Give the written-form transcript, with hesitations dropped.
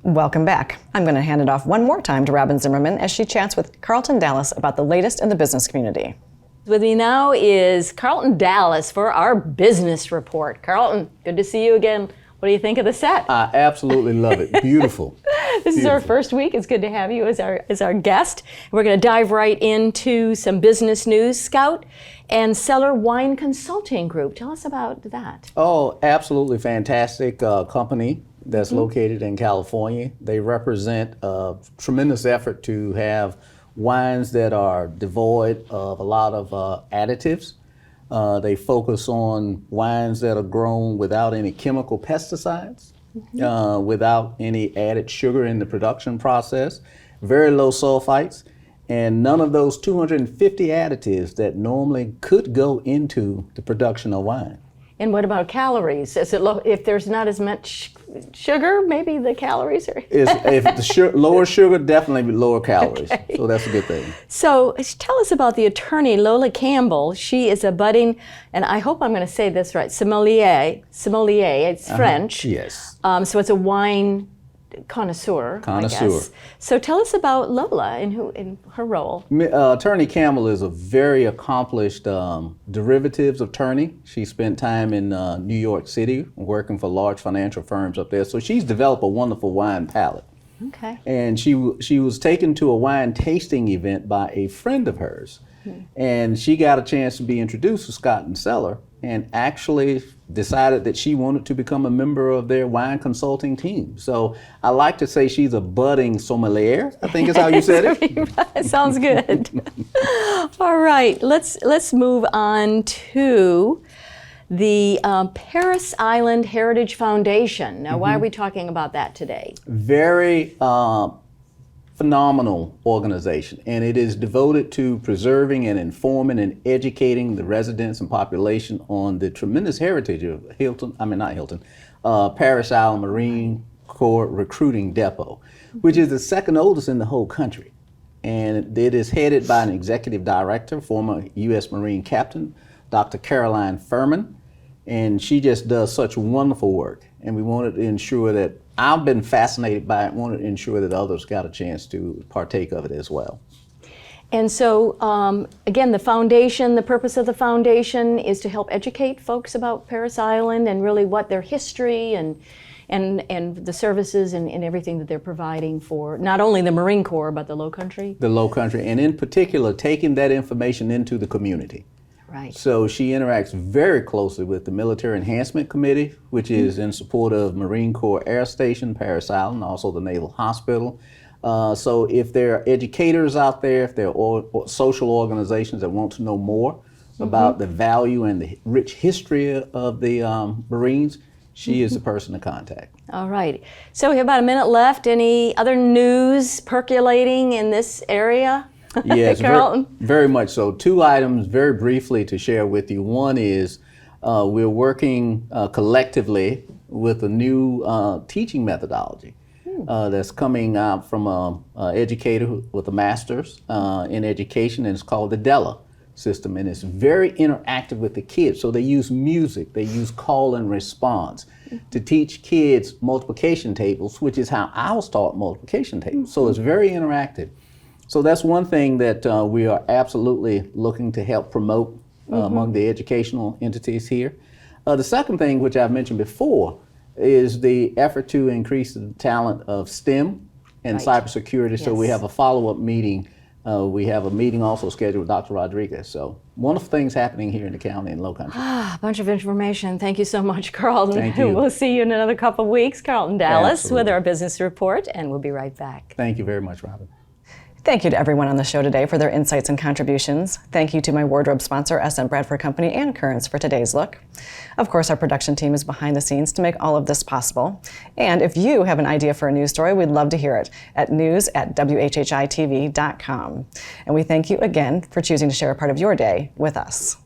Welcome back. I'm going to hand it off one more time to Robyn Zimmerman as she chats with Carlton Dallas about the latest in the business community. With me now is Carlton Dallas for our business report. Carlton, good to see you again. What do you think of the set? I absolutely love it. Beautiful. This is our first week. It's good to have you as our guest. We're going to dive right into some business news. Scout and Cellar Wine Consulting Group. Tell us about that. Oh, absolutely fantastic company that's located in California. They represent a tremendous effort to have wines that are devoid of a lot of additives. They focus on wines that are grown without any chemical pesticides, without any added sugar in the production process, very low sulfites, and none of those 250 additives that normally could go into the production of wine. And what about calories? Is it low, if there's not as much sugar, maybe the calories are... If the lower sugar, definitely lower calories. Okay. So that's a good thing. So tell us about the attorney, Lola Campbell. She is a budding, and I hope I'm going to say this right, sommelier, it's French. Yes. So it's a wine connoisseur, I guess. So tell us about Lola and her role. Attorney Campbell is a very accomplished derivatives attorney. She spent time in New York City working for large financial firms up there. So she's developed a wonderful wine palate. Okay. And she was taken to a wine tasting event by a friend of hers. And she got a chance to be introduced to Scott and Cellar and actually decided that she wanted to become a member of their wine consulting team. So I like to say she's a budding sommelier, I think is how you said it. Sounds good. All right, let's move on to the Parris Island Heritage Foundation. Now, why are we talking about that today? Very phenomenal organization, and it is devoted to preserving and informing and educating the residents and population on the tremendous heritage of Parris Island Marine Corps Recruiting Depot, which is the second oldest in the whole country. And it is headed by an executive director, former U.S. Marine Captain, Dr. Caroline Furman, and she just does such wonderful work. And we wanted to ensure that I've been fascinated by it, wanted to ensure that others got a chance to partake of it as well. And so, again, the foundation, the purpose of the foundation is to help educate folks about Parris Island and really what their history and the services and everything that they're providing for not only the Marine Corps, but the Lowcountry. The Lowcountry, and in particular, taking that information into the community. Right. So she interacts very closely with the Military Enhancement Committee, which is in support of Marine Corps Air Station, Parris Island, also the Naval Hospital. So if there are educators out there, if there are social organizations that want to know more about the value and the rich history of the Marines, she is the person to contact. All right. So we have about a minute left. Any other news percolating in this area? Yes, very much so. Two items very briefly to share with you. One is we're working collectively with a new teaching methodology that's coming out from an educator with a master's in education, and it's called the DELA system, and it's very interactive with the kids. So they use music, they use call and response to teach kids multiplication tables, which is how I was taught multiplication tables. So it's very interactive. So that's one thing that we are absolutely looking to help promote among the educational entities here. The second thing, which I've mentioned before, is the effort to increase the talent of STEM and cybersecurity. Yes. So we have a follow-up meeting. We have a meeting also scheduled with Dr. Rodriguez. So wonderful things happening here in the county and Lowcountry. A bunch of information. Thank you so much, Carlton. Thank you. We'll see you in another couple of weeks. Carlton Dallas with our business report, and we'll be right back. Thank you very much, Robyn. Thank you to everyone on the show today for their insights and contributions. Thank you to my wardrobe sponsor, SM Bradford Company, and Currents for today's look. Of course, our production team is behind the scenes to make all of this possible. And if you have an idea for a news story, we'd love to hear it at news@WHHITV.com. And we thank you again for choosing to share a part of your day with us.